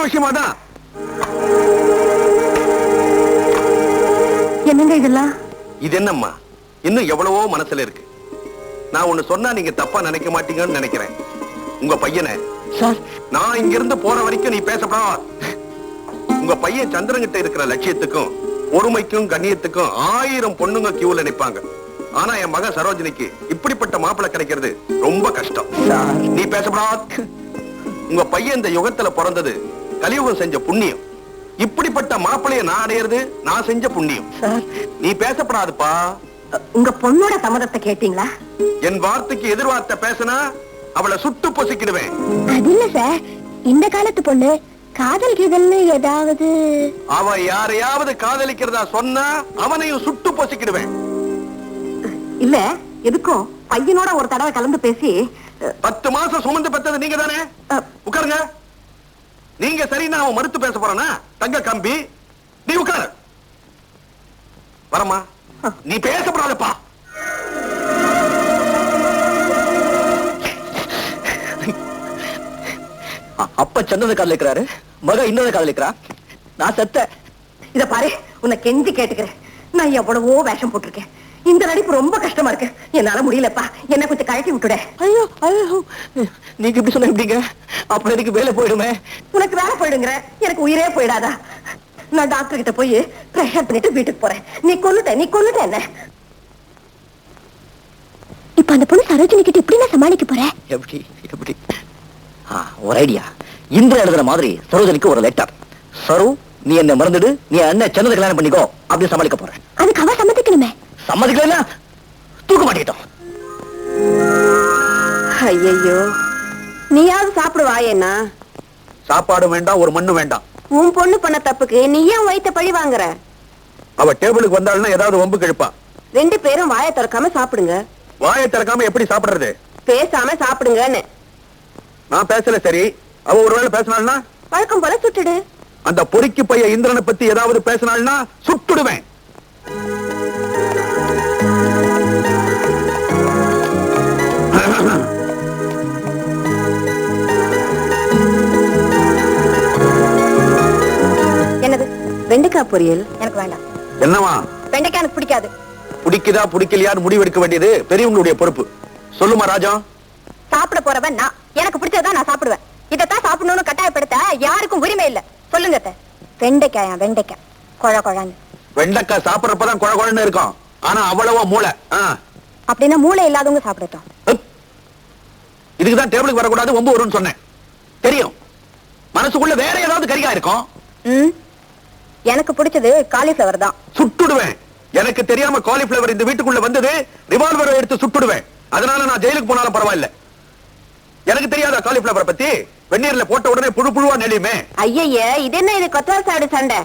விஷயமா தான். என்னங்க இதெல்லாம்? இது என்னம்மா, இன்னும் எவ்வளவோ மனசுல இருக்கு. நான் ஒண்ணு சொன்னா நீங்க தப்பா நினைக்க மாட்டீங்கன்னு நினைக்கிறேன். உங்க பையனை சார், நான் இங்க இருந்து போற வரைக்கும் நீ பேசப்படாத. உங்க பையன் சந்திரன்கிட்ட இருக்கிற லட்சியத்துக்கும் பொறுமைக்கும் கண்ணியத்துக்கும் 1000 பொண்ணுங்க கியூல நிப்பாங்க. ஆனா என் மக சரோஜினிக்கு இப்படிப்பட்ட மாப்பிள்ளை கிடைக்கிறது ரொம்ப கஷ்டம். நீ பேசப்படாத. உங்க பையன் இந்த யுகத்துல பிறந்தது கலியுகம் செஞ்ச புண்ணியம். இப்படிப்பட்ட மாப்பிள்ளைய நான் அடையிறது நான் செஞ்ச புண்ணியம். நீ பேசப்படாதுப்பா. உங்க பொண்ணோட சம்மதத்தை கேட்டீங்களா? என் வார்த்தைக்கு எதிர்வார்த்தை பேசினா அவளை சுட்டு பொசிக்கிடுவேன். அது இல்ல சார், இந்த காலத்து பொண்ணு காதல் கீதல்னு ஏதாவது. அவ யாரையாவது காதலிக்கிறதா சொன்னா அவனையும் சுட்டு பொசிக்கிடுவேன். இல்ல, எதுக்கும் பையனோட ஒரு தடவை கலந்து பேசி. 10 மாசம் சுமந்து பெற்றது நீங்க தானே? உட்காருங்க. நீங்க சரி, நான் அவன் மறுத்து பேச போறானா? தங்க கம்பி, நீ உட்காரு. வரமா, நீ பேசப்படாதப்பா. அப்ப சந்தன காதலிக்கிறாரு, மக இன்னொரு காதலிக்கிறா. நான் செத்த. இத பாரு, உன்னை கெஞ்சி கேட்டுக்கிறேன். நான் எவ்வளவோ வேஷம் போட்டிருக்கேன். இந்த நடிப்பு ரொம்ப கஷ்டமா இருக்கு. என்னால முடியலப்பா, என்ன கொஞ்சம் கழட்டி விட்டுட. ஐயோ ஐயோ, நீங்க இப்படி சொன்ன எப்படிங்க? அப்புறம் எனக்கு வேலை போயிடுமே. உனக்கு வேலை போயிடுங்கிற, எனக்கு உயிரே போயிடாதா? நான் டாக்டர் கிட்ட போய் பிரஷர் பண்ணிட்டு வீட்டுக்கு போறேன். நீ கொன்னுட்ட என்ன? இப்ப அந்த பொண்ணு சரோஜினி கிட்ட எப்படி நான் சமாளிக்க போறேன்? எப்படி எப்படி? ஒரு ஐடியா. இந்திர எழுதுற மாதிரி சரோஜனிக்கு ஒரு லெட்டர். சரு, நீ என்ன மறந்துடு, நீ அண்ணன் சந்தன கல்யாணம் பண்ணிக்கோ அப்படி சமாளிக்க போறேன். அதுக்கு அவ சம்மதிக்கணுமே. சம்மதிக்கலன்னா தூக்க மாட்டேன். ஐயோ, நீயாவது சாப்பிடுவா? என்ன சாப்பாடு வேண்டாம், ஒரு மண்ணு வேண்டாம். உன் பொண்ணு பண்ண தப்புக்கு நீ ஏன் வயித்த பழி வாங்குற? அவ டேபிளுக்கு வந்தாள்னா ஏதாவது வம்பு கிழப்பா. 2 பேரும் வாயை திறக்காம சாப்பிடுங்க. வாயை திறக்காம எப்படி சாப்பிடுறது? பேசாம சாப்பிடுங்கன்னு. நான் பேசல சரி, அவ ஒருவேளை பேசினாள்னா? வழக்கம் போல சுட்டுடு. அந்த பொறுக்கி பைய இந்திரனை பத்தி ஏதாவது பேசினாள்னா சுட்டுடுவேன். என்னது? வெண்டைக்காய் பொரியல் எனக்கு வேண்டாம். என்னவா? வெண்டைக்காய் எனக்கு பிடிக்காது. பிடிக்குதா பிடிக்கலையான்னு முடிவெடுக்க வேண்டியது பெரியவங்களுடைய பொறுப்பு. சொல்லுமா ராஜா. சாப்பிட போறவன் நான். எனக்கு பிடிச்சதான் நான் சாப்பிடுவேன். இதத்தான் சாப்பிடணும்னு கட்டாயப்படுத்த யாருக்கும் உரிமை இல்ல. சொல்லுங்க. வெண்டைக்காயா? வெண்டைக்காய் கொழ கொழான்னு. வெண்டைக்காய் சாப்பிடறப்பதான் கொழ கொழன்னு இருக்கும். ஆனா அவ்வளவா மூளை. அப்படின்னா மூளை இல்லாதவங்க சாப்பிடட்டும். இதுக்குதான் டேபிளுக்கு வரக்கூடாது, வம்பு வரும்னு சொன்னேன். தெரியும், மனசுக்குள்ள வேற ஏதாவது கரிகா இருக்கும். எனக்கு பிடிச்சது காலிஃபிளவர் தான். சுட்டுடுவேன். எனக்கு தெரியாம காலிஃபிளவர் இந்த வீட்டுக்குள்ள வந்தது, ரிவால்வரை எடுத்து சுட்டுடுவேன். அதனால நான் ஜெயிலுக்கு போனாலும் பரவாயில்ல. எனக்கு தெரியாத காலிஃபிளவரை பத்தி? வெந்நீர்ல போட்ட உடனே புழு புழுவா நெளியுமே. ஐயே, இது என்ன? இது கொத்தவால் சாடு சண்டை.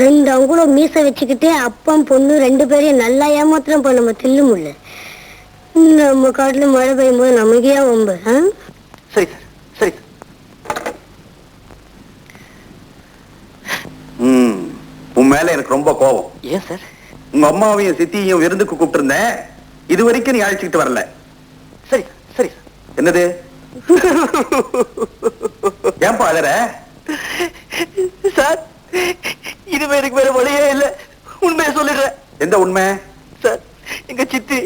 2 அங்குலம் மீசை வச்சுக்கிட்டே அப்பம் பொண்ணு 2 பேரையும் நல்லா ஏமாத்திரம் பண்ண நம்ம தில்லு முள்ள. நம்ம காட்டுல மழை பெய்யும் போது நமக்கே வம்பு. சரி சார், சரி. உன் மேல எனக்கு ரொம்ப கோபம். ஏன் சார்? உங்க அம்மாவையும் சித்தியையும் விருந்துக்கு கூப்பிட்டு இருந்தேன். இது வரைக்கும் நீ அழைச்சிட்டு வரல. சரி சரி. என்னது? ஏன்பா அழற? சார், இதுவே எனக்கு வேற வழியே இல்ல. உண்மையை சொல்லிடுறேன். எந்த உண்மை? சார், எங்க சித்தி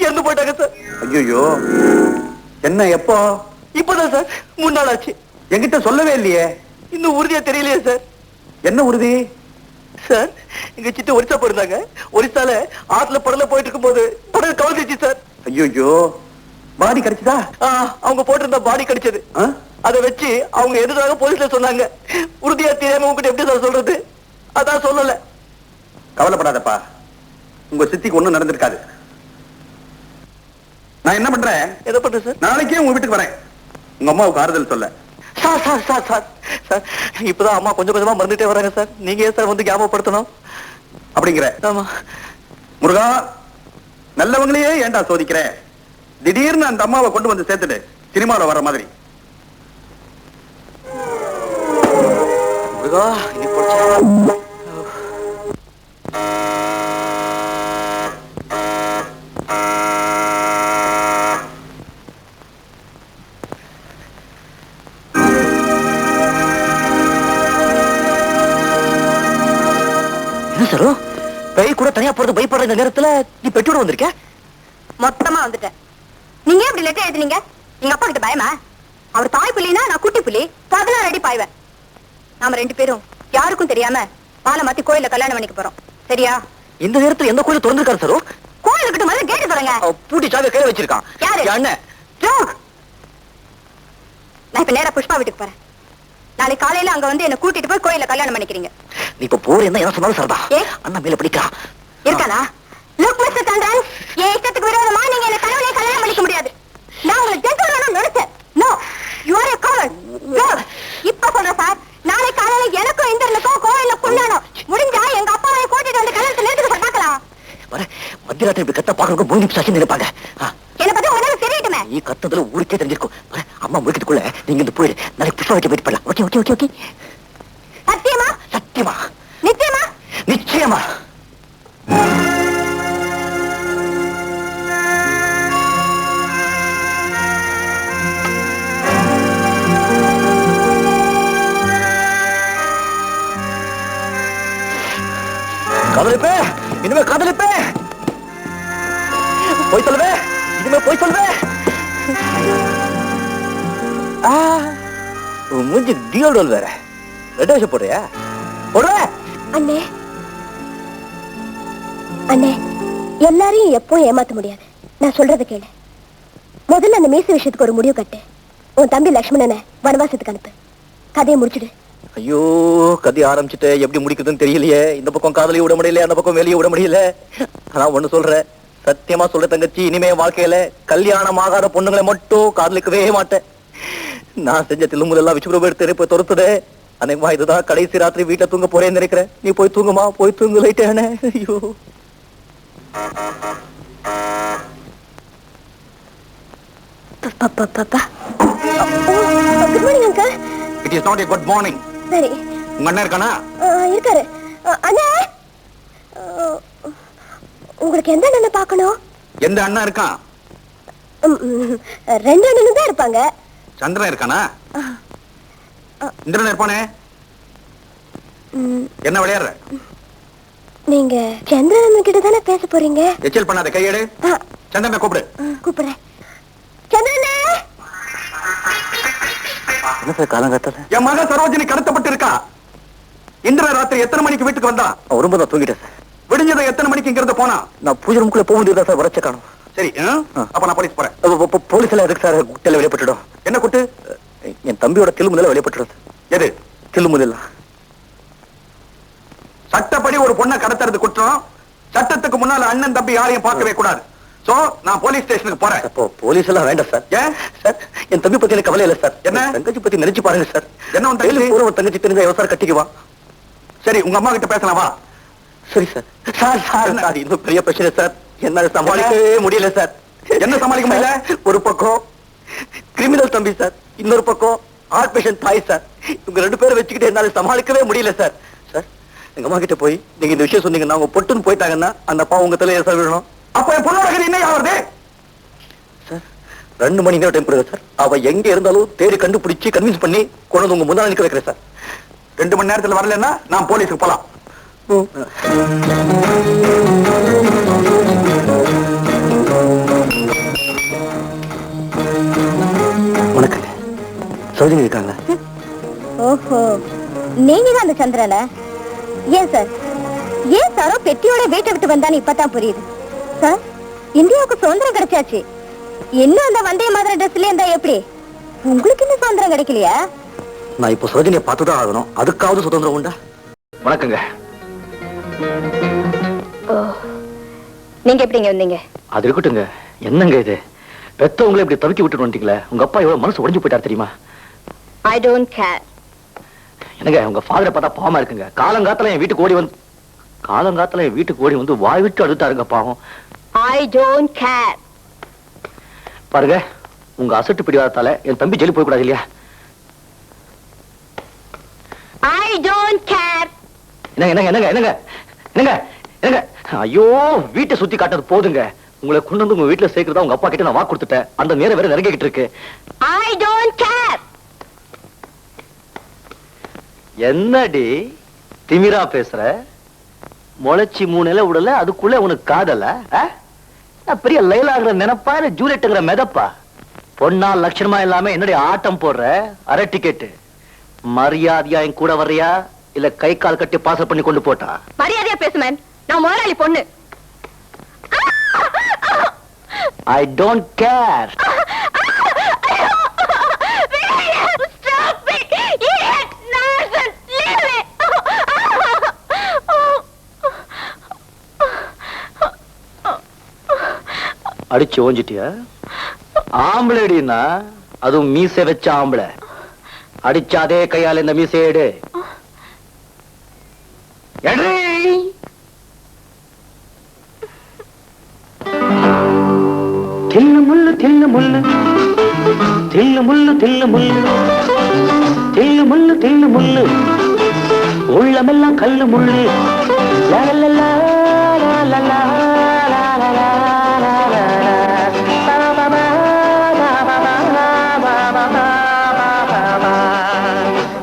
இறந்து போயிட்டாங்க சார். ஐயோ, என்ன? எப்போ? இப்பதான் சார், 3 நாள் ஆச்சு. என்கிட்ட சொல்லவே இல்லையே. இன்னும் உறுதியா தெரியலையே சார். என்ன உறுதி? சார், எங்க சித்தி ஒரிசா போயிருந்தாங்க. ஒரிசால ஆத்துல படல போயிட்டு இருக்கும் போது படகு கவனிச்சு சார். ஐயோ, பாடி கிடைச்சதா? அவங்க போட்டிருந்த பாடி கிடைச்சது. அதை வச்சு அவங்க எதுக்காக போலீஸ்ல சொன்னாங்க. உறுதியா தெரியாம உங்ககிட்ட எப்படி சார் சொல்றது? அதான் சொல்லல. கவலைப்படாதப்பா, உங்க சித்திக்கு ஒண்ணும் நடந்திருக்காது. நான் என்ன பண்றேன்? எதை பண்றேன் சார்? நாளைக்கே உங்க வீட்டுக்கு வரேன், உங்க அம்மாவுக்கு ஆறுதல் சொல்ல. Sir sir sir sir sir, இப்பதான் அம்மா கொஞ்சம் கொஞ்சமா மறந்துட்டே வராங்க சார். நீங்க ஏன் சார் வந்து ஞாபகப்படுத்தணும் அப்படிங்கிற? ஆமா. முருகா, நல்லவங்களையே ஏன்டா சோதிக்கிற? திடீர்னு அந்த அம்மாவை கொண்டு வந்து சேர்த்துட்டு சினிமாவில் வர மாதிரி. முருகா, இனி போச்சு. சரோ, பேய் கூட தனியா போறது பயப்படுற இந்த நேரத்துல நீ பெற்றோட வந்திருக்க? மொத்தமா வந்துட்டேன். நீங்க ஏன் இப்படி லெட்டர் எழுதுனீங்க? எங்க அப்பா கிட்ட பயமா? அவர் தாய் புள்ளினா நான் குட்டி புள்ளி, 16 அடி பாய்வேன். நாம 2 பேரும் யாருக்கும் தெரியாம மாலை மாத்தி கோயில்ல கல்யாணம் பண்ணிக்க போறோம். சரியா? இந்த நேரத்துல எந்த கோயில் திறந்திருக்காரு சரோ? கோயிலுக்கு கிட்ட முதல்ல கேட்டு பாருங்க. பூட்டி சாவி கையில வச்சிருக்கான். யாரு? என் அண்ணன். நான் இப்ப நேரா புஷ்பா வீட்டுக்கு போறேன். நாளைக்கு காலையில அங்க வந்து என்ன கூட்டிட்டு போய் கோயில்ல கல்யாணம் பண்ணிக்கிறீங்க. நீ இப்ப போற என்ன சொன்னாலும் சரிதா. அண்ணா மேல பிடிக்கா இருக்கானா? லுக் மிஸ்டர் சந்திரன், என் இஷ்டத்துக்கு விரோதமா நீங்க என்ன கனவுலயே கல்யாணம் பண்ணிக்க முடியாது. நான் உங்களை ஜென்டில்மேனா நினைச்சேன். No, you are a coward. இப்ப சொல்றேன் சார், நாளைக்கு காலையில எனக்கும் இந்திரனுக்கும் கோயில்ல கொண்டாடும். முடிஞ்சா எங்க அப்பாவை கூட்டிட்டு வந்து கல்யாணத்தை நிறுத்துக்க சார், பார்க்கலாம். மத்தியராத்திரி இப்படி கத்த பாக்குறதுக்கு பூமி சாட்சி நினைப்பாங்க. என்ன பத்தி உடனே தெரியட்டுமே. நீ கத்ததுல ஊருக்கே தெரிஞ்சிருக்கும். அம்மா முடிக்கிறதுக்குள்ள நீங்க இந்த போயிடு. நாளைக்கு புஷ்பா வீட்டு வெயிட் பண்ணலாம். Okay okay okay okay. சத்தியமா? சத்தியமா. நிச்சயமா? நிச்சயமா. காதலிப்பே, இனிமே காதலிப்பே. போய் சொல்லுவே, இனிமே போய் சொல்லுவே. மூஞ்சி டியோடோல் வேற. ரெட் வாஷ் போடுறியா? போடுவே. அண்ணே அண்ணே, எல்லாரையும் எப்போ ஏமாத்த முடியாது. நான் சொல்றத கேளு. முதல்ல அந்த மீச விஷயத்துக்கு ஒரு முடிவு கட்டு. உன் தம்பி லட்சுமணனை வனவாசத்துக்கு அனுப்பு. கதையை முடிச்சுடு. ஐயோ, கதை ஆரம்பிச்சுட்டு எப்படி முடிக்குதுன்னு தெரியலையே. இந்த பக்கம் காதலியை விட முடியல, அந்த பக்கம் வெளியே விட முடியல. ஆனா ஒண்ணு சொல்றேன், சத்தியமா சொல்ற தங்கச்சி, இனிமே வாழ்க்கையில கல்யாணம் ஆகாத பொண்ணுங்களை மட்டும் காதலிக்கவே மாட்டேன். நான் செஞ்ச தில்லுமுதெல்லாம் விசுபுரம் எடுத்து போய் துரத்துது. அன்னைக்குமா இதுதான் கடைசி ராத்திரி வீட்டுல தூங்க போறேன்னு நினைக்கிறேன். நீ போய் தூங்குமா, போய் தூங்கு லைட்டானே. ஐயோ, good morning uncle. It is not a good morning. சரி, உங்க அண்ணன் இருக்கானா? இருக்காரு. அண்ணா, உங்களுக்கு எந்த அண்ணனை பார்க்கணும்? எந்த அண்ணன் இருக்கான்? 2 அண்ணனும் தான் இருப்பாங்க. சந்திரன் இருக்கானா? இந்திரன் இருப்பானே. என்ன விளையாடுற? நீங்க சந்திரன் கிட்ட தானே பேச போறீங்க? எச்சல் பண்ணாத, கையெடு. சந்திரனை கூப்பிடு. கூப்பிடுறேன். சந்திரனே, என்ன சார் காலங்காத்தால? என் மகன் சரோஜினி கடத்தப்பட்டு இருக்கா. இந்திரன் ராத்திரி எத்தனை மணிக்கு வீட்டுக்கு வந்தான்? ரொம்ப தான் தூங்கிட்டேன் சார். விடிஞ்சதை எத்தனை மணிக்கு இங்க இருந்து போனா? நான் பூஜை ரூமுக்குள்ள போக வேண்டியதா சார், வரச்ச காணும். சரி, அப்ப நான் போலீஸ் போறேன். போலீஸ் எல்லாம் எதுக்கு சார் குட்டையில வெளியப்பட்டுடும்? என்ன குட்டு? என் தம்பியோட தில்லுமுதல வெளியப்பட்டுடும். எது தில்லுமுதல்? சட்டப்படி ஒரு பொண்ணை கடத்துறது குற்றம். சட்டத்துக்கு முன்னால அண்ணன் தம்பி யாரையும் பார்க்கவே கூடாது. சோ நான் போலீஸ் ஸ்டேஷனுக்கு போறேன். அப்போ போலீஸ் எல்லாம் வேண்டாம் சார். ஏன் சார், என் தம்பி பத்தி எனக்கு கவலை இல்லை சார். என்ன? தங்கச்சி பத்தி நினைச்சு பாருங்க சார். என்ன உன் தங்கச்சி? ஒரு தங்கச்சி தெரிஞ்சா எவ்வளவு சார் கட்டிக்குவா? சரி, உங்க அம்மா கிட்ட பேசலாம் வா. சரி சார். சார் சார் சார், இன்னும் பெரிய பிரச்சனை சார். என்னால சமாளிக்கவே முடியல சார். என்ன சமாளிக்க முடியல? ஒரு பக்கம் கிரிமினல் தம்பி சார், இன்னொரு பக்கம் ஹார்ட் பேஷண்ட் தாய் சார். இவங்க 2 பேரை வச்சுக்கிட்டு என்னால சமாளிக்கவே முடியல சார். சார், எங்க அம்மா கிட்ட போய் நீங்க இந்த விஷயம் சொன்னீங்கன்னா அவங்க பொட்டுன்னு போயிட்டாங்கன்னா அந்த அப்பா உங்க தலையை சார் விடணும். அப்ப என் பொண்ணோட கதை என்ன ஆகுறது? சார், 2 மணி நேரம் டைம் கொடுங்க சார். அவ எங்க இருந்தாலும் தேடி கண்டுபிடிச்சு கன்வின்ஸ் பண்ணி கொண்டு வந்து உங்க முன்னாடி நிக்க வைக்கிறேன் சார். 2 மணி நேரத்துல வரலன்னா நான் போலீஸுக்கு போலாம். வணக்கம். சரோஜினி இருக்காங்க? ஓஹோ, நீங்க தான் அந்த சந்திரனா? ஏன் சார், ஏன் சாரோ பெட்டியோட வீட்டை விட்டு வந்தான்னு இப்பதான் புரியுது. சார், இந்தியாவுக்கு சுதந்திரம் கிடைச்சாச்சு. இன்னும் அந்த வந்தே மாதிரி ட்ரெஸ்ல இருந்தா எப்படி? உங்களுக்கு இன்னும் சுதந்திரம் கிடைக்கலையா? நான் இப்போ சரோஜினியை பார்த்துதான் ஆகணும். அதுக்காவது சுதந்திரம் உண்டா? வணக்கங்க. நீங்க எப்படிங்க வந்தீங்க? அது இருக்கட்டுங்க. என்னங்க இது, பெத்தவங்களை இப்படி தவிக்க விட்டு வந்துட்டீங்களே. உங்க அப்பா எவ்வளவு மனசு உடைஞ்சு போயிட்டார் தெரியுமா? I don't care. என்னங்க, உங்க ஃபாதரை பார்த்தா பாவமா இருக்குங்க. காலங்காத்தால என் வீட்டுக்கு ஓடி வந்து வாய் விட்டு அழுத்தாருங்க பாவம். I don't care. பாருங்க, உங்க அசட்டு பிடிவாதத்தால என் தம்பி ஜெயிலுக்கு போய் கூடாது இல்லையா? I don't care. என்னங்க, ஐயோ, வீட்டை சுத்தி காட்டுறது போதுங்க. உங்களை கொண்டு வந்து உங்க வீட்டுல சேர்க்கிறதா உங்க அப்பா கிட்ட நான் வாக்கு கொடுத்துட்டேன். அந்த நேரம் வேற நெருங்கிட்டு இருக்கு. I don't care. என்னடி திமிரா பேசுற? முளைச்சி 3 இலை விடல, அதுக்குள்ள உனக்கு காதல? பெரிய லைலாகிற நினைப்பா இல்ல ஜூலியட்டுங்கிற மெதப்பா? பொண்ணா லட்சணமா இல்லாம என்னுடைய ஆட்டம் போடுற அரை டிக்கெட். மரியாதையா என் கூட வர்றியா இல்ல கை கால் கட்டி பாசல் பண்ணி கொண்டு போட்டா? மரியாதையா பேசுமேன், நான் முதலாளி பொண்ணு. I don't care. அடிச்சு ஓஞ்சிட்டியா? ஆம்பளடினா அதுவும் மீசை வச்ச ஆம்பளை. அடிச்சாதே கையால இந்த மீசையேடு. தில்லு முள்ளு தில்லு முள்ளு தில்லு முள்ளு தில்லு முள்ளு தில்லு முள்ளு தில்லு முள்ளு உள்ளமெல்லாம் கல்லு முள்ளு. லலலலா, லலலா, லலலா,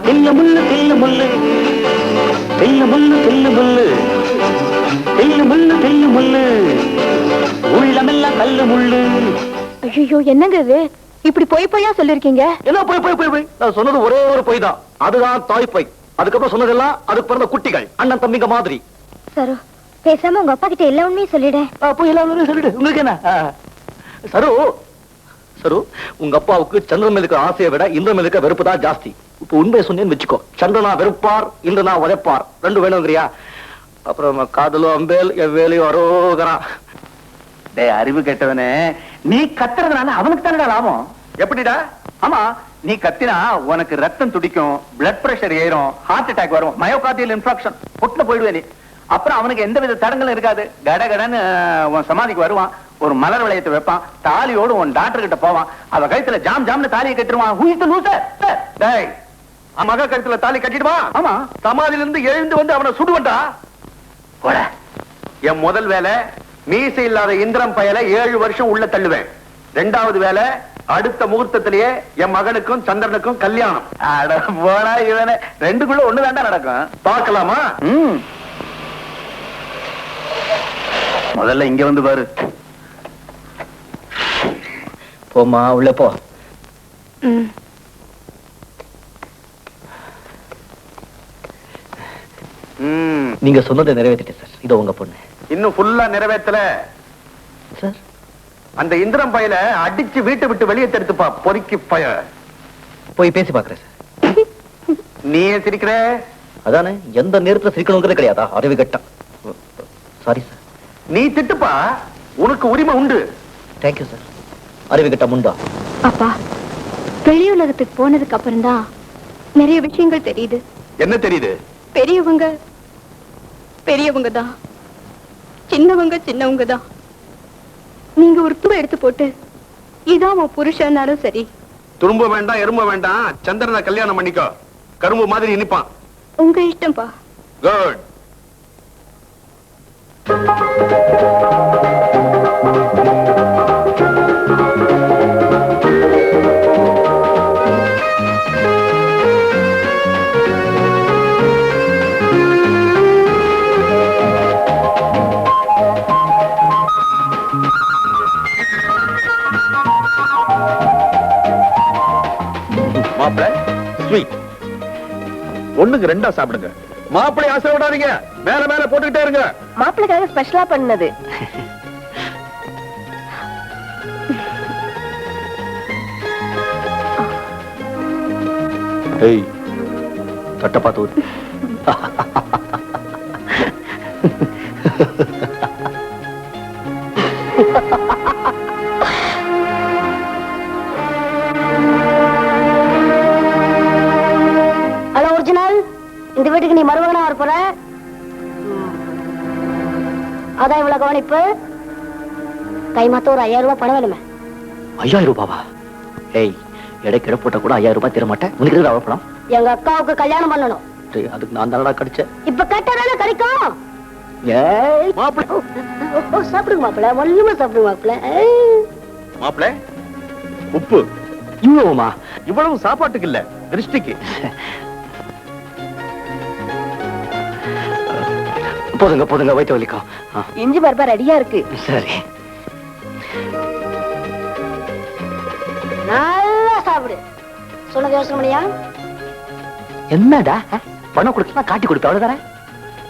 தில்லு முள்ளு தில்லு முள்ளு தில்லு முள்ளு தில்லு முள்ளு தில்லு முள்ளு தில்லு முள்ளு உள்ளமெல்லாம் கல்லு முள்ளு. ஐயோ, என்னங்க இது? இப்படி பொய்யா சொல்லிருக்கீங்க? என்ன போய் நான் சொன்னது ஒரே ஒரு பொய் தான். அதுதான் தாய் பொய். அதுக்கப்புறம் சொன்னதெல்லாம் அதுக்கு பிறந்த குட்டிகள், அண்ணன் தம்பிங்க மாதிரி. சரு, பேசாம உங்க அப்பா கிட்ட எல்லா உண்மையும் சொல்லிடு. போய் எல்லா உண்மையும் சொல்லிடு. உங்களுக்கு என்ன? சரு சரு, உங்க அப்பாவுக்கு சந்திரன் மேலுக்கு ஆசையை விட இந்திரன் மேலுக்கு வெறுப்பு தான் ஜாஸ்தி. இப்ப உண்மையை சொன்னேன்னு வச்சுக்கோ, சந்திரனா வெறுப்பார், இந்திரனா உதைப்பார், ரெண்டு வேணுங்கிறியா? அப்புறம் காதலோ அம்பேல் எவ்வேலையோ அரோகரான். டே அறிவு கெட்டவனே, நீ கத்துறதுனால அவனுக்கு தானடா லாபம். எப்படிடா? ஆமா, நீ கத்தினா உனக்கு ரத்தம் துடிக்கும், பிளட் பிரஷர் ஏறும், ஹார்ட் அட்டாக் வரும், மயோகார்டியல் இன்ஃபாக்ஷன், பொட்டுல போயிடுவே நீ. அப்புறம் அவனுக்கு எந்த வித தடங்களும் இருக்காது. கடகடன்னு உன் சமாதிக்கு வருவான், ஒரு மலர் வளையத்தை வைப்பான், தாலியோடு உன் டாக்டர் கிட்ட போவான், அவ கழுத்துல ஜாம் ஜாம்னு தாலியை கட்டிடுவான். Who is the loser? டேய், மக கழுத்துல தாலி கட்டிடுவான். ஆமா, சமாதியில இருந்து எழுந்து வந்து அவனை சுடுவண்டா. போட. என் முதல் வேலை மீசை இல்லாத இந்திரம் பயல 7 வருஷம் உள்ள தள்ளுவேன். 2வது வேலை அடுத்த முகூர்த்தத்திலேயே என் மகனுக்கும் சந்திரனுக்கும் கல்யாணம். அட போடா இவனே, ரெண்டுக்குள்ள ஒண்ணு தாண்டா நடக்கும். பார்க்கலாமா? முதல்ல இங்க வந்து பாரு. போமா, உள்ள போ. நீங்க சொன்னதை நிறைவேற்றிட்டேன் சார். இதோ உங்க பொண்ணு. இன்னும் ஃபுல்லா நிறைவேற்றல சார். அந்த இந்திரம் பயல அடிச்சு வீட்டை விட்டு வெளியே தடுத்துப்பா, பொறுக்கி பய. போய் பேசி பாக்குறேன் சார். நீ ஏன் சிரிக்கிற? அதானே, எந்த நேரத்துல சிரிக்கணுங்கிறது கிடையாதா? அறிவு கட்டம். Sorry sir. நீ திட்டுப்பா, உனக்கு உரிமை உண்டு. Thank you sir. அறிவு கட்டம் உண்டா? அப்பா, வெளி உலகத்துக்கு போனதுக்கு அப்புறம் தான் நிறைய விஷயங்கள் தெரியுது. என்ன தெரியுது? பெரியவங்க பெரியவங்க தான், சின்னவங்க சின்னவங்க தான். நீங்க ஒரு தும்பை எடுத்து போட்டு இதான் உன் புருஷனாலும் சரி. துரும்ப வேண்டாம், எறும்ப வேண்டாம், சந்திரனை கல்யாணம் பண்ணிக்கோ. கரும்பு மாதிரி இனிப்பான். உங்க இஷ்டம்பா. குட். மாப்பிள ஸ்வீட் ஒண்ணுக்கு 2 சாப்பிடுங்க. மாப்பிளை ஆசை விடாதீங்க, மேல மேல போட்டுக்கிட்டே இருங்க. மாப்பிள்ளைக்காக ஸ்பெஷலா பண்ணது. ஏய், தட்ட பார்த்து ஊத்து. ஹலோ ஒரிஜினல், இந்த வீட்டுக்கு நீ மருமகனா வர போற? அதான் இவ்வளவு கவனிப்பு. கை மாத்த ஒரு 5000 ரூபாய் பணம் வேணுமே. 5000 ரூபாவா? ஏய், எடைக்கிட போட்ட கூட 5000 ரூபாய் தர மாட்டேன். உனக்கு எதுக்கு அவ்வளவு பணம்? எங்க அக்காவுக்கு கல்யாணம் பண்ணணும். அதுக்கு நான் தானடா கிடைச்சேன். இப்ப கேட்டாதானே கிடைக்கும். ஏய் மாப்பிள சாப்பிடுங்க மாப்பிள்ள, ஒண்ணுமே சாப்பிடுங்க மாப்பிள்ள. மாப்பிள உப்பு இவ்வளவுமா? இவ்வளவு சாப்பாட்டுக்கு இல்ல, திருஷ்டிக்கு. போதுங்க போதுங்க, வயிற்று வலிக்கும். இஞ்சி பருப்பா ரெடியா இருக்கு. சரி. நல்லா சாப்பிடு. சொன்னது யோசனை பண்ணியா? என்னடா பணம் கொடுத்தா காட்டி கொடுப்ப, அவ்வளவுதானே?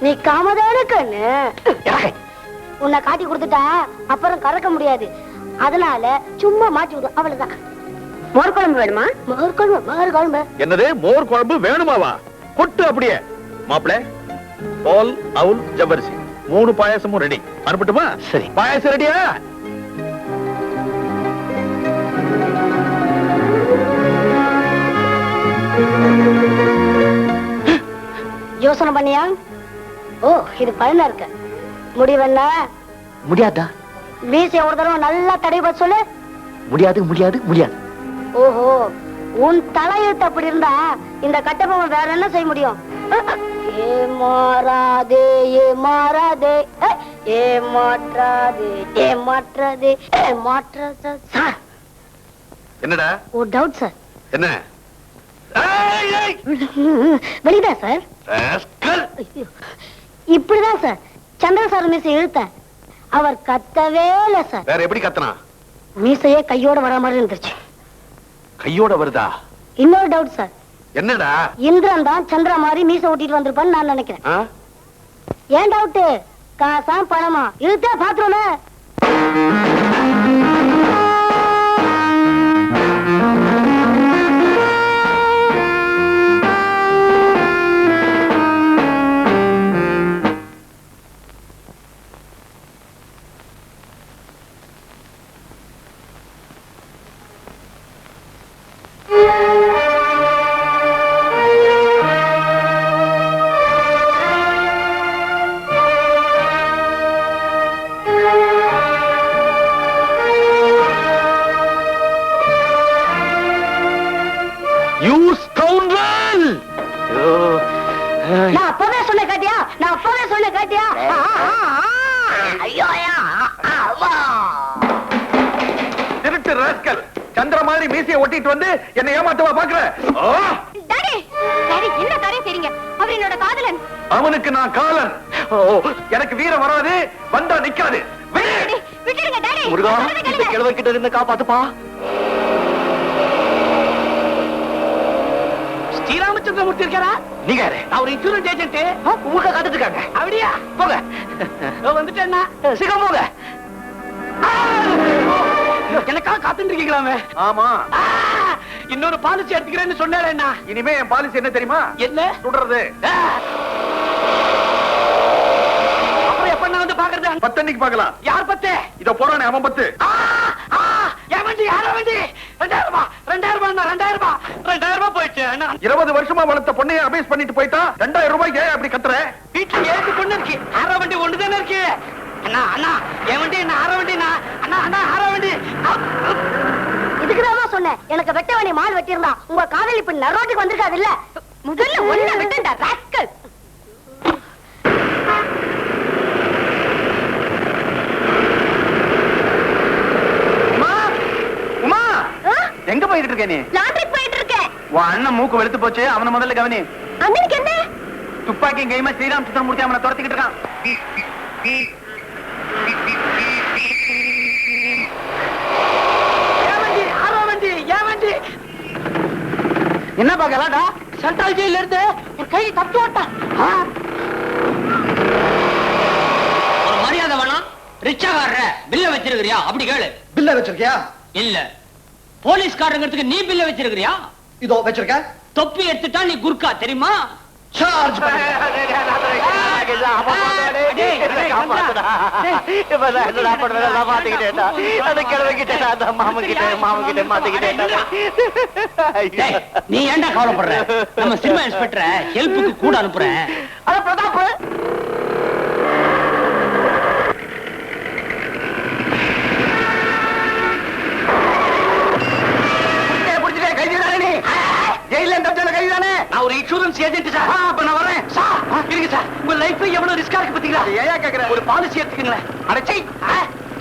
நீ காமதான கண்ணு. உன்னை காட்டி கொடுத்துட்டா அப்புறம் கறக்க முடியாது. அதனால சும்மா மாட்டி விடு, அவ்வளவுதான். மோர் குழம்பு வேணுமா? மோர் குழம்பு, மோர் குழம்பு. என்னது மோர் குழம்பு வேணுமாவா? கொட்டு அப்படியே. மாப்பிள, பால், அவுல், ஜவ்வரிசி 3 பாயாசமும் ரெடி. அனுப்பட்டுமா? சரி. பாயாசம் ரெடியா? யோசனை பண்ணியா? ஓ, இது பழனா இருக்கு. முடிவென்ன? முடியாதா? மீசைய ஒரு தடவை நல்லா தடவி பார்த்து சொல்லு. முடியாது முடியாது முடியாது. ஓஹோ, உன் தலையெழுத்து அப்படி இருந்தா இந்த கட்டபொம்மை வேற என்ன செய்ய முடியும்? ஏமாறாதே ஏமாறாதே ஏமாற்றாதே ஏமாற்றாதே ஏமாற்றாதே. சார், என்னடா ஒரு டவுட் சார். என்ன? வெளிதா சார். ராஸ்கல். இப்படிதான் சார் சந்திர சார் மீசை இழுத்தேன். அவர் கத்தவே இல்ல சார். வேற எப்படி கத்தனா? மீசையே கையோட வர மாதிரி இருந்துச்சு. கையோட வருதா? இன்னொரு டவுட் சார். என்னடா? இந்திரன் தான் சந்திரா மாதிரி மீசை ஓட்டிட்டு வந்திருப்பான்னு நான் நினைக்கிறேன். ஆ? ஏன் டவுட்? காசா பணமா இழுத்தே பாத்துருமே. நான் அப்பவே சொன்ன கேட்டியா? நான் அப்பவே சொன்ன கேட்டியா? ஐயோ, திருட்டு ராஸ்கல். சந்திர மாதிரி மீசையை ஒட்டிட்டு வந்து என்னை ஏமாத்தவா பாக்குற? டாடி, டாடி என்ன காரியம் செய்றீங்க? அவர் என்னோட காதலன். அவனுக்கு நான் காலன். எனக்கு வீரம் வராது, வந்தா நிக்காது. டாடி, விட்டுடுங்க டாடி. முருகா, இந்த கிழவன் கிட்ட இருந்து காப்பாத்துப்பா. ஸ்ரீராமச்சந்திரமூர்த்தி இருக்காரா? நீங்க அவர் இன்சூரன்ஸ் ஏஜென்ட். உங்களுக்கு காத்துட்டு இருக்காங்க. அப்படியா? போங்க. வந்துட்டேன்னா சீக்கிரம் போங்க. எனக்காக காத்துட்டு இருக்கீங்களாமே? ஆமா. இன்னொரு பாலிசி எடுத்துக்கிறேன்னு சொன்னாரேண்ணா. இனிமே என் பாலிசி என்ன தெரியுமா? என்ன சுடுறது. அப்புறம் எப்ப நான் வந்து பாக்குறது? 10 அன்னைக்கு பார்க்கலாம். யார் 10? இதோ போறானே அவன் 10. என் வண்டி, யார வண்டி? 2000 ரூபாய், 2000 ரூபாய், 2000 ரூபாய் போயிடுச்சு. 20 வருஷமா வளர்த்த பொண்ணைய அபேஸ் பண்ணிட்டு போயிட்டா 2000 ரூபாய்க்கு ஏன் அப்படி கத்துற? வீட்டுல 7 பொண்ணு இருக்கு. அற வண்டி ஒண்ணுதானே இருக்கு. அண்ணா அண்ணா, என் வண்டி என்ன? அற வண்டி அண்ணா அண்ணா, அற வண்டி. இதுக்குதான் சொன்னேன், எனக்கு வெட்ட வேண்டிய மால் வெட்டியிருந்தா உங்க காதலி இப்ப நரோட்டுக்கு வந்திருக்காது இல்ல. முதல்ல ஒண்ணு விட்டுண்டா ராஸ்கல். உமா, எங்க போயிட்டு இருக்க நீ? லாண்டரிக்கு போயிட்டு இருக்கேன். உன் அண்ணன் மூக்கு வெளுத்து போச்சு, அவனை முதல்ல கவனி. அண்ணனுக்கு என்ன? துப்பாக்கி கைமா ஸ்ரீராமச்சந்திரமூர்த்தி அவனை துரத்திக்கிட்டு இருக்கான். என்ன பாக்கலாடா? சென்ட்ரல் ஜெயில இருந்து என் கை தப்பு ஓட்டா. ஒரு மரியாதை வேணாம். ரிச்சாகாரர பில்ல வச்சிருக்கிறியா? அப்படி கேளு. பில்ல வச்சிருக்கியா? இல்ல. போலீஸ்காரங்கிறதுக்கு நீ பில்ல வச்சிருக்கிறியா? இதோ வச்சிருக்க. தொப்பி எடுத்துட்டா நீ குர்கா, தெரியுமா? சார்ஜ் நீ ஏன்டா கவலைப்படுற? நம்ம சினிமா இன்ஸ்பெக்டரை ஹெல்ப்புக்கு கூட அனுப்புறேன். பிரதாப், நான் ஒரு இன்சூரன்ஸ் ஏஜென்ட் சார். அப்ப நான் வரேன் சார். இருங்க சார், உங்க லைஃப் எவ்வளவு ரிஸ்கா இருக்கு பாத்தீங்களா? ஏயா கேக்குற? ஒரு பாலிசி எடுத்துக்கங்களேன். அடச்சி,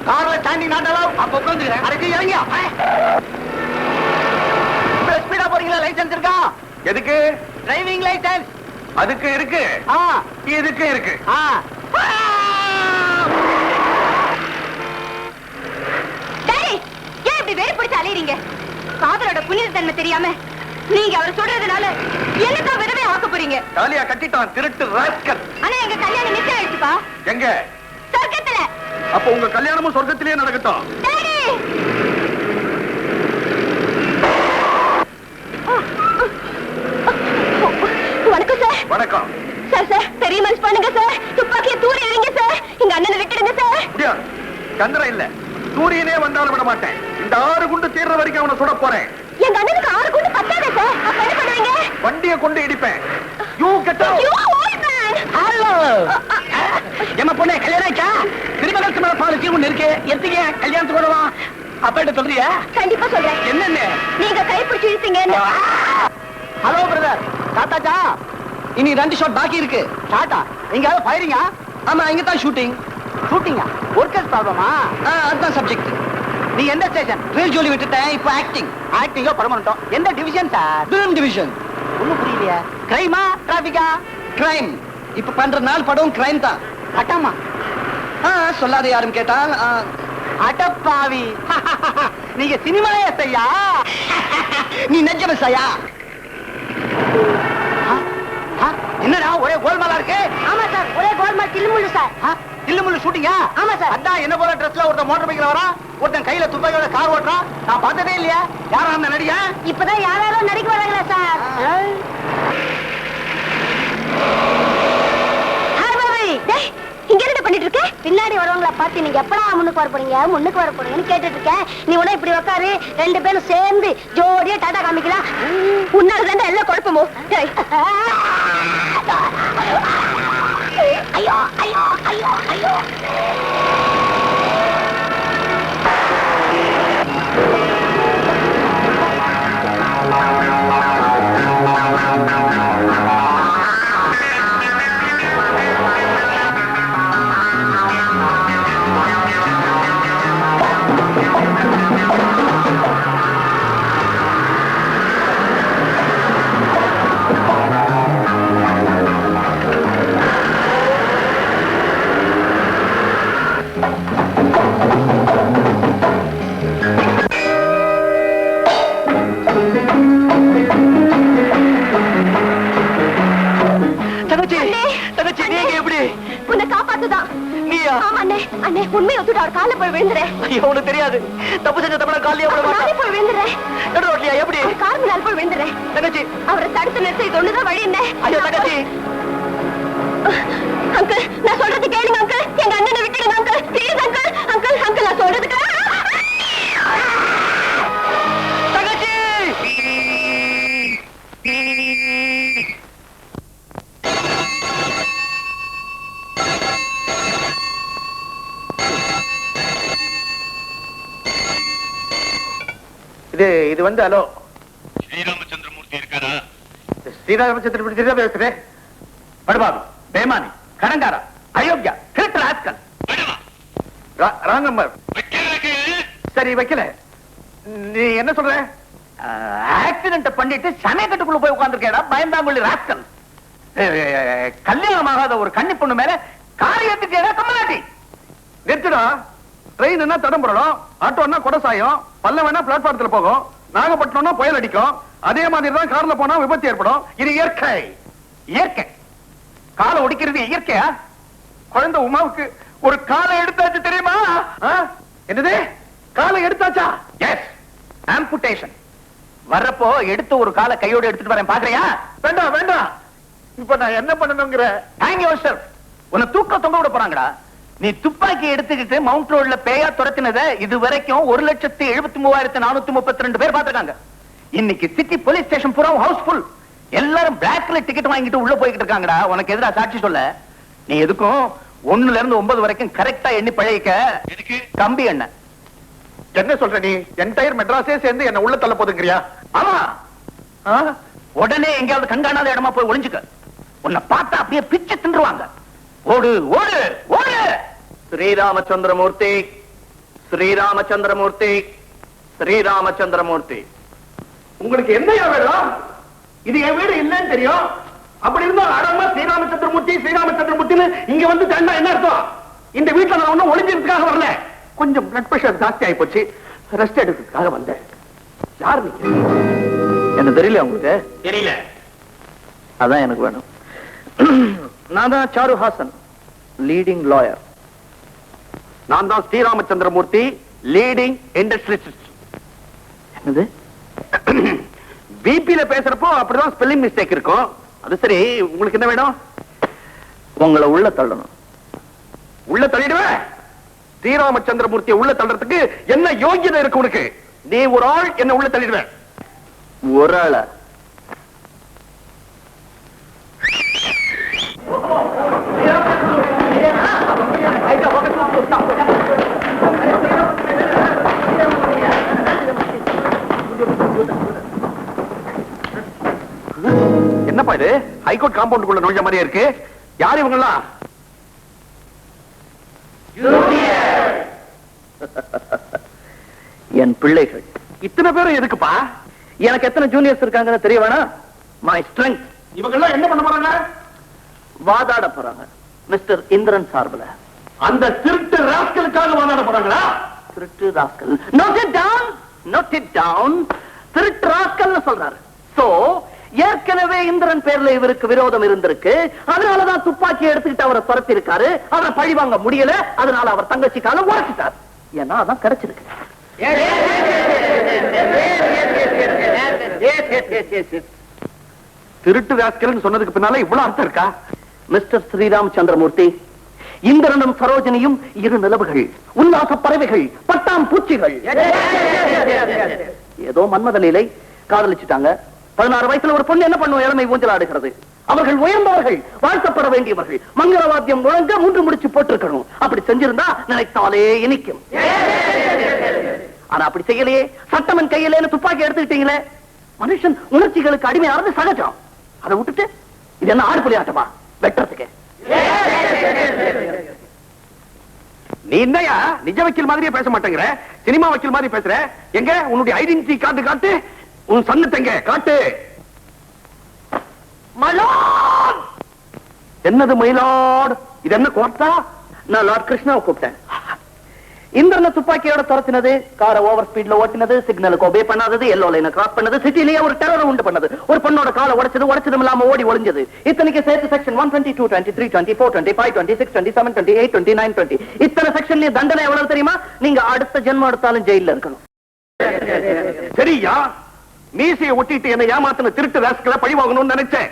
கார்ல ஸ்டாண்டிங் நாட்டாலும் அப்ப உட்காந்துக்கிறேன். அடச்சி இறங்கியா? ஸ்பீடா போறீங்களா? லைசன்ஸ் இருக்கா? எதுக்கு? Driving license. அதுக்கு இருக்கு, இதுக்கு இருக்கு. இப்படி வெறி பிடிச்சு அலையறீங்க? காதலோட புனித தன்மை தெரியாம நீங்க அவர் சொல்றதுனால என்னதான் விதவை ஆக்க போறீங்க? தாலியா கட்டிட்டான் திருட்டு ராஸ்கல். ஆனா எங்க கல்யாணம் நிச்சயம் ஆயிடுச்சுப்பா. எங்க? சொர்க்கத்துல. அப்ப உங்க கல்யாணமும் சொர்க்கத்திலேயே நடக்கட்டும். டாடி! வணக்கம் சார். வணக்கம் சார். சார் பெரிய மனசு பண்ணுங்க சார். துப்பாக்கியை தூரி எறிங்க சார். எங்க அண்ணனை விட்டுடுங்க சார். முடியாது. சந்திரன் இல்ல, சூரியனே வந்தாலும் விட மாட்டேன். இந்த 6 குண்டு தீர்ற வரைக்கும் அவனை சுட போறேன். எங்க அண்ணனுக்கு 6 குண்டு பத்தாதே சார். அப்ப என்ன பண்ணுவீங்க? வண்டியை கொண்டு இடிப்பேன். You get out. You old man. Hello ஏமா பொண்ணே, கல்யாணம் ஆயிட்டா? திருமணத்து மேல பாலிசி ஒண்ணு இருக்கு, எடுத்தீங்க கல்யாணத்துக்கு வரவா? அப்ப சொல்றியா? கண்டிப்பா சொல்றேன். என்னன்னு? நீங்க கைப்பிடிச்சு இழுத்தீங்க. Hello brother, டாட்டாச்சா? இனி 2 ஷாட் பாக்கி இருக்கு. டாட்டா எங்கயாவது ஃபயரிங்கா? ஆமா, இங்க தான் ஷூட்டிங். ஷூட்டிங்கா? ஒர்க்கர்ஸ் ப்ராப்ளமா? அதுதான் சப்ஜெக்ட். நீ எந்த ஸ்டேஷன்? ரீல் ஜோலி விட்டுட்டேன், இப்போ ஆக்டிங். ஆக்டிங்கோ பர்மனண்டோ? எந்த டிவிஷன் சார்? Film division. ஒண்ணும் புரியலையா? கிரைமா டிராபிக்கா? கிரைம். இப்ப பண்ற நாள் படம் கிரைம் தான். அட்டாமா? சொல்லாத யாரும் கேட்டால் அடப்பாவி. நீங்க சினிமாவே செய்யா? நீ நெஞ்சமே செய்யா? என்னடா ஒரே கோல்மாலா இருக்கு? ஆமா சார், ஒரே கோல்மால் தில்லுமுள்ளு சார். தில்லுமுள்ளு ஷூட்டிங்கா? ஆமா சார். அதான் என்ன போல ட்ரெஸ்ல ஒருத்தன் மோட்டார் பைக்ல வரான், ஒருத்தன் கையில துப்பாக்கியோட கார் ஓட்டுறான். நான் பார்த்ததே இல்லையா? யாரா அந்த நடிகன்? இப்பதான் யாராரும் நடிக்க வராங்களா சார்? டேய், இங்க என்ன பண்ணிட்டு இருக்க? பின்னாடி வரவங்கள பார்த்து நீங்க எப்படா முன்னுக்கு வர போறீங்க, முன்னுக்கு வர போறீங்கன்னு கேட்டுட்டு இருக்கேன். நீ உடனே இப்படி உட்காரு, 2 பேரும் சேர்ந்து ஜோடியா டாடா காமிக்கலாம். உன்னால தான் எல்லாம் குழப்பமோ? ஐயோ ஐயோ ஐயோ ஐயோ. உண்மை ஒத்துட்டு அவர் கால போய் விழுந்துறேன். ஐயோ, உனக்கு தெரியாது. தப்பு செஞ்ச தப்பா காலையே விட மாட்டேன். நானே போய் விழுந்துறேன். நடு ரோட்லயா? எப்படி? கார் மேல போய் விழுந்துறேன். தங்கச்சி, அவரை தடுத்து நிறுத்த இது ஒண்ணுதான் வழி. என்ன? ஐயோ தங்கச்சி. அங்கிள், நான் சொல்றது கேளுங்க அங்கிள். எங்க அண்ணனை விட்டுடுங்க uncle. Please uncle. Uncle uncle நான் சொல்றது தங்கச்சி. இது வந்து ஹலோ ஸ்ரீராமச்சந்திரமூர்த்தி இருக்காரா? ஸ்ரீராமச்சந்திரமூர்த்தி தான் பேசுறேன். படுபாவி, பேமானி, கடங்காரா, அயோக்கியா, திருட்டு ராஸ்கல். Wrong number. சரி வைக்கல. நீ என்ன சொல்ற? ஆக்சிடென்ட் பண்ணிட்டு சமயக்கட்டுக்குள்ள போய் உட்கார்ந்துருக்கேடா பயந்தாங்குள்ளி ராஸ்கல். கல்யாணம் ஆகாத ஒரு கன்னி பொண்ணு மேல காரை ஏத்துட்டேடா கம்மலாட்டி. நிறுத்துடா. ட்ரெயின் என்ன தடம் போடணும், ஆட்டோன்னா கொடசாயம், பல்லவனா பிளாட்பாரத்துல போகும், நாகப்பட்டினம்னா புயல் அடிக்கும். அதே மாதிரி தான் கார்ல போனா விபத்து ஏற்படும். இது இயற்கை. இயற்கை. காலை ஒடிக்கிறது இயற்கையா? குழந்தை உமாவுக்கு ஒரு காலை எடுத்தாச்சு தெரியுமா? என்னது? காலை எடுத்தாச்சா? S, amputation. வர்றப்போ எடுத்து ஒரு காலை கையோடு எடுத்துட்டு வரேன், பாக்குறியா? வேண்டாம் வேண்டாம். இப்ப நான் என்ன பண்ணணுங்கிற? Hang your self. உன்னை தூக்க தொங்க விட போறாங்கடா. நீ துப்பாக்கி எடுத்துக்கிட்டு மவுண்ட் ரோட்ல பேயா துரத்தினத இது வரைக்கும் 1,73,432 பேர் பார்த்திருக்காங்க. இன்னைக்கு சிட்டி போலீஸ் ஸ்டேஷன் பூரா ஹவுஸ்ஃபுல். எல்லாரும் பிளாக்ல டிக்கெட் வாங்கிட்டு உள்ள போய்கிட்டு இருக்காங்கடா. உனக்கு எதிராக சாட்சி சொல்ல. நீ எதுக்கும் 1ல இருந்து 9 வரைக்கும் கரெக்டா எண்ணி பழகிக்க. எதுக்கு? கம்பி என்ன? என்ன சொல்ற நீ? என்டையர் மெட்ராஸே சேர்ந்து என்ன உள்ள தள்ள போதுங்கிறியா? ஆமா. உடனே எங்கேயாவது கண்காணாத இடமா போய் ஒளிஞ்சுக்க. உன்னை பார்த்தா அப்படியே பிச்சு தின்றுவாங்க. ஓடு ஓடு ஓடு. ஸ்ரீராமச்சந்திரமூர்த்தி, ஸ்ரீராமச்சந்திரமூர்த்தி, ஸ்ரீராமச்சந்திரமூர்த்தி. உங்களுக்கு என்ன வேணும்? இது என் வீடு இல்லைன்னு தெரியும். அப்படி இருந்தா அடமா ஸ்ரீராமச்சந்திரமூர்த்தி ஸ்ரீராமச்சந்திரமூர்த்தின்னு இங்க வந்து தண்டா என்ன அர்த்தம்? இந்த வீட்டுல நான் ஒண்ணும் ஒளிஞ்சிருக்காக வரல. கொஞ்சம் பிளட் பிரஷர் ஜாஸ்தி ஆகி போச்சு. ரெஸ்ட் எடுக்கிறதுக்காக வந்தேன். யார் நீங்க? என்ன தெரியல உங்களுக்கு? தெரியல. அதான் எனக்கு வேணும். நான் தான் சாரு ஹாசன், லீடிங் லாயர். நான் தான் ஸ்ரீராமச்சந்திரமூர்த்தி, லீடிங் இண்டஸ்ட்ரியலிஸ்ட். என்னது? பிபில பேசுறப்போ அப்படிதான் ஸ்பெல்லிங் மிஸ்டேக் இருக்கும். அது சரி, உங்களுக்கு என்ன வேணும்? உங்களை உள்ள தள்ளணும். உள்ள தள்ளிடுவேன். ஸ்ரீராமச்சந்திரமூர்த்தியை உள்ள தள்ளுறதுக்கு என்ன யோகியதை இருக்கு உனக்கு? நீ ஒரு ஆள் என்ன உள்ள தள்ளிடுவேன். ஒரு ஆள? என்னப்பா இது? ஹைகோர்ட் காம்பவுண்டுக்குள்ள நுழைஞ்ச மாதிரியே இருக்கு. யார் இவங்கெல்லாம்? என் பிள்ளைகள். இத்தனை பேரும் எதுக்குப்பா? எனக்கு எத்தனை ஜூனியர்ஸ் இருக்காங்கன்னு தெரிய வேணா? My strength. இவங்கெல்லாம் என்ன பண்ண போறாங்க? வாதாட போறாங்க மிஸ்டர் இந்திரன் சார்பில். அந்த திருட்டு ராஸ்கலுக்காக வாதாட போறாங்களா? திருட்டு rascal. Note it down, note it down. திருட்டு ராஸ்கல்னு சொல்றாரு. சோ ஏற்கனவே இந்திரன் பேர்ல இவருக்கு விரோதம் இருந்திருக்கு. அதனாலதான் துப்பாக்கி எடுத்துக்கிட்டு அவரை துரத்தி இருக்காரு. அவரை பழி வாங்க முடியல. அதனால அவர் தங்கச்சிக்கால உடைச்சிட்டார். ஏன்னா அதான் கிடைச்சிருக்கு. திருட்டு ராஸ்கல்னு சொன்னதுக்கு பின்னால இவ்வளவு அர்த்தம் இருக்கா? மிஸ்டர் ஸ்ரீராமச்சந்திரமூர்த்தி, இந்திரனும் சரோஜனியும் இரு நிலவுகள், உல்லாச பறவைகள், பட்டாம் பூச்சிகள். ஏதோ மன்மதலீலை, காதலிச்சுட்டாங்க. 16 வயசுல ஒரு பொண்ணு என்ன பண்ணும்? இளமை ஊஞ்சல் ஆடுகிறது. அவர்கள் உயர்ந்தவர்கள், வாழ்த்தப்பட வேண்டியவர்கள். மங்களவாத்தியம் முழங்க 3 முடிச்சு போட்டிருக்கணும். அப்படி செஞ்சிருந்தா நினைத்தாலே இனிக்கும். ஆனா அப்படி செய்யலையே. சட்டமன் கையில துப்பாக்கி எடுத்துக்கிட்டீங்களே. மனுஷன் உணர்ச்சிகளுக்கு அடிமையானது சகஜம். அதை விட்டுட்டு இது என்ன ஆடு புலியாட்டமா வெட்டுறதுக்கு? நீ என்னையா நிஜ வக்கீல் மாதிரியே பேச மாட்டேங்கிற? சினிமா வக்கீல் மாதிரி பேசுற. எங்க உன்னுடைய ஐடென்டிட்டி கார்டு காட்டு. உன் சன்னத்தங்க காட்டு. மயிலாட். என்னது மயிலாட்? இது என்ன கோர்ட்டா? நான் லார்ட் கிருஷ்ணாவை கூப்பிட்டேன். இந்திரனை துப்பாக்கியோட துரத்தினது, காரை ஓவர் ஸ்பீட்ல ஓட்டினது, சிக்னலுக்கு ஒபே பண்ணாதது, எல்லோ லைனை கிராஸ் பண்ணது, சிட்டிலேயே ஒரு டெரர் உண்டு பண்ணது, ஒரு பொண்ணோட காலை உடைச்சதும் இல்லாம ஓடி ஒளிஞ்சது. இத்தனைக்கு சேர்த்து செக்ஷன் 122, 23, 24, 25, 26, 27, 28, 29, 20. இத்தனை செக்ஷன்லயே தண்டனை எவ்வளவு தெரியுமா? நீங்க அடுத்த ஜென்மம் எடுத்தாலும் ஜெயில இருக்கணும். சரியா? மீசையை ஒட்டிட்டு என்ன ஏமாத்தின திருட்டு ராஸ்கலை பழி வாங்கணும்னு நினைச்சேன்.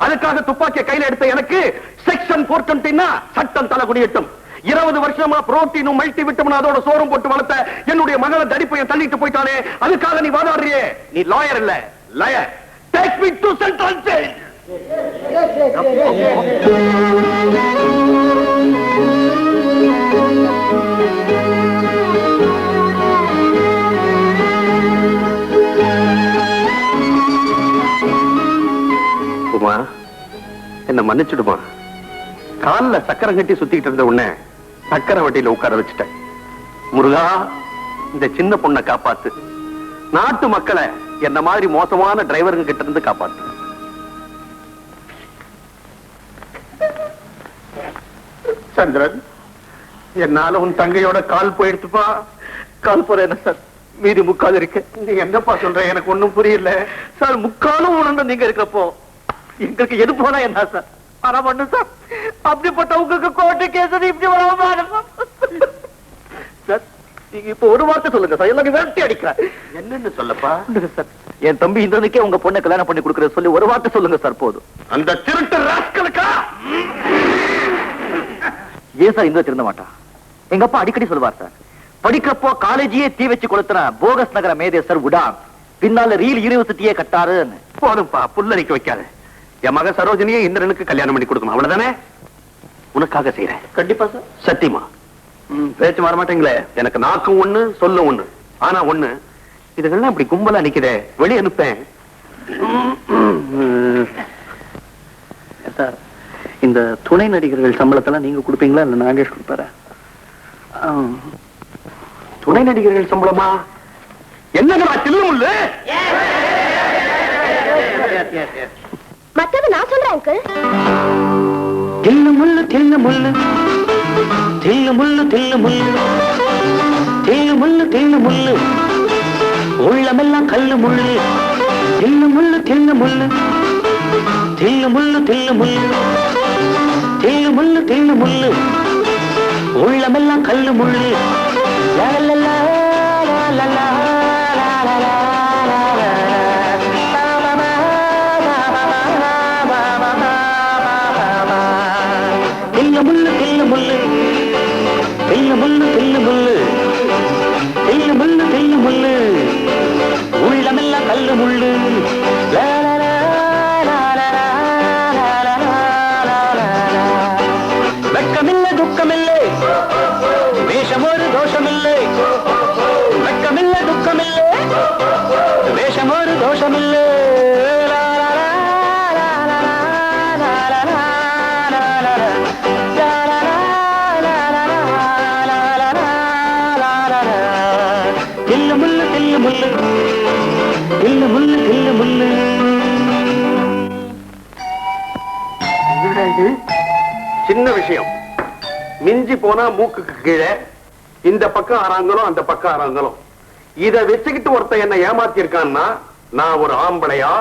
அதுக்காக துப்பாக்கிய கையில எடுத்த எனக்கு செக்ஷன் 420 சட்டம் தலை குடியட்டும். 20 வருஷமா புரோட்டீனும் மல்டி விட்டமின் அதோட சோறும் போட்டு வளர்த்த என்னுடைய மகளை தடிப்பையை தள்ளிட்டு போயிட்டானே. அதுக்காக நீ வாதாடுறியே. நீ லாயர் இல்ல, layer. Take me to central jail. Uma, என்ன மன்னிச்சுடுமா. கால்ல சக்கரம் கட்டி சுத்திட்டு இருந்த உடனே சக்கர வட்டியில உட்கார வச்சுட்டேன். முருகா, இந்த சின்ன பொண்ணை காப்பாத்து. நாட்டு மக்களை என்ன மாதிரி மோசமான டிரைவருங்க கிட்ட இருந்து காப்பாத்து. சந்திரன், என்னால உன் தங்கையோட கால் போயிடுச்சுப்பா. கால் போற என்ன சார்? மீதி முக்கால் இருக்கு. நீ என்னப்பா சொல்ற? எனக்கு ஒண்ணும் புரியல சார். முக்காலும் உணர்ந்து நீங்க இருக்கிறப்போ எங்களுக்கு எது போனா என்ன சார்? ஆனா பண்ணு சார். அப்படிப்பட்ட உங்களுக்கு கோர்ட்டு கேஸ் இப்படி வராம சார். நீங்க இப்ப ஒரு வார்த்தை சொல்லுங்க சார். எல்லாரும் விரட்டி அடிக்கிறேன். என்னன்னு சொல்லப்பா? சார், என் தம்பி இந்திரனுக்கே உங்க பொண்ணை கல்யாணம் பண்ணி கொடுக்கறது சொல்லி ஒரு வார்த்தை சொல்லுங்க சார். போதும். அந்த திருட்டு ராஸ்கலுக்கா? ஏன் சார் இந்திர திருந்த மாட்டான்? எங்க அப்பா அடிக்கடி சொல்லுவார் சார். படிக்கிறப்போ காலேஜையே தீ வச்சு கொளுத்துன போகஸ் நகர மேதே சார் உடான் பின்னால ரீல் யூனிவர்சிட்டியே கட்டாருன்னு. போதும்பா, புல்லரிக்க வைக்காத. என் மக சரோஜனியை இந்திரனுக்கு கல்யாணம் பண்ணி கொடுக்கணும். அவ்வளவுதானே? உனக்காக செய்யறேன். கண்டிப்பா சார். சத்தியமா. பேச்சு மாற மாட்டீங்களே. எனக்கு நாக்கும் ஒண்ணு, சொல்ல ஒண்ணு. ஆனா ஒண்ணு, இதுகள்லாம் இப்படி கும்பலா நிக்குதே, வெளியே அனுப்பேன். சார், இந்த துணை நடிகர்கள் சம்பளத்தெல்லாம் நீங்க கொடுப்பீங்களா இல்ல நாகேஷ் கொடுப்பாரா? துணை நடிகர்கள் சம்பளமா? என்னங்களா தில்லுமுள்ளு? மத்தது நான் சொல்றேன் அங்கிள். தில்லு முள்ளு தில்லு முள்ளு தில்லு முள்ளு தில்லு முள்ளு தில்லு முள்ளு தில்லு முள்ளு உள்ளமெல்லாம் கல்லு முள்ளு தில்லு முள்ளு தில்லு முள்ளு தில்லு முள்ளு தில்லு முள்ளு தில்லு முள்ளு தில்லு முள்ளு உள்ளமெல்லாம் கல்லு முள்ளு லா லா லா லா லா லா லா லா லா. தில்லு முள்ளு தில்லு முள்ளு தில்லு முள்ளு தில்லு முள்ளு தில்லு முள்ளு தில்லு முள்ளு உள்ளமெல்லாம் கல்லு முள்ளு லா லா லா லா லா லா லா லா லா லா லா. வெட்கமில்லை துக்கமில்லை வேஷம் ஒரு தோஷமில்லை வெட்கமில்லை துக்கமில்லை வேஷம் ஒரு தோஷமில்லை லா லா லா லா லா லா லா லா லா லா லா. தில்லு முள்ளு தில்லு முள்ளு தில்லு முள்ளு தில்லு முள்ளு. சின்ன விஷயம், மிஞ்சி போனா மூக்குக்கு கீழே இந்த பக்கம் ஆறாங்களும் அந்த பக்கம் ஆறாங்களும். இத வச்சுக்கிட்டு ஒருத்தன் என்ன ஏமாத்தி இருக்கான்னா நான் ஒரு ஆம்பளையா,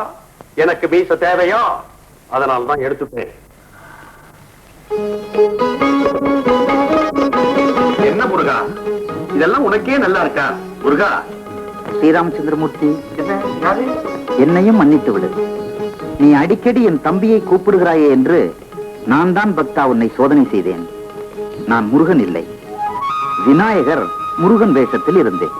எனக்கு மீச தேவையா? அதனால்தான் எடுத்துட்டேன். என்ன முருகா, இதெல்லாம் உனக்கே நல்லா இருக்கா? முருகா, ஸ்ரீராமச்சந்திரமூர்த்தி, என்னையும் மன்னித்து விடு. நீ அடிக்கடி என் தம்பியை கூப்பிடுகிறாயே என்று நான் தான் பக்தா உன்னை சோதனை செய்தேன். நான் முருகன் இல்லை, விநாயகர் முருகன் வேஷத்தில் இருந்தேன்.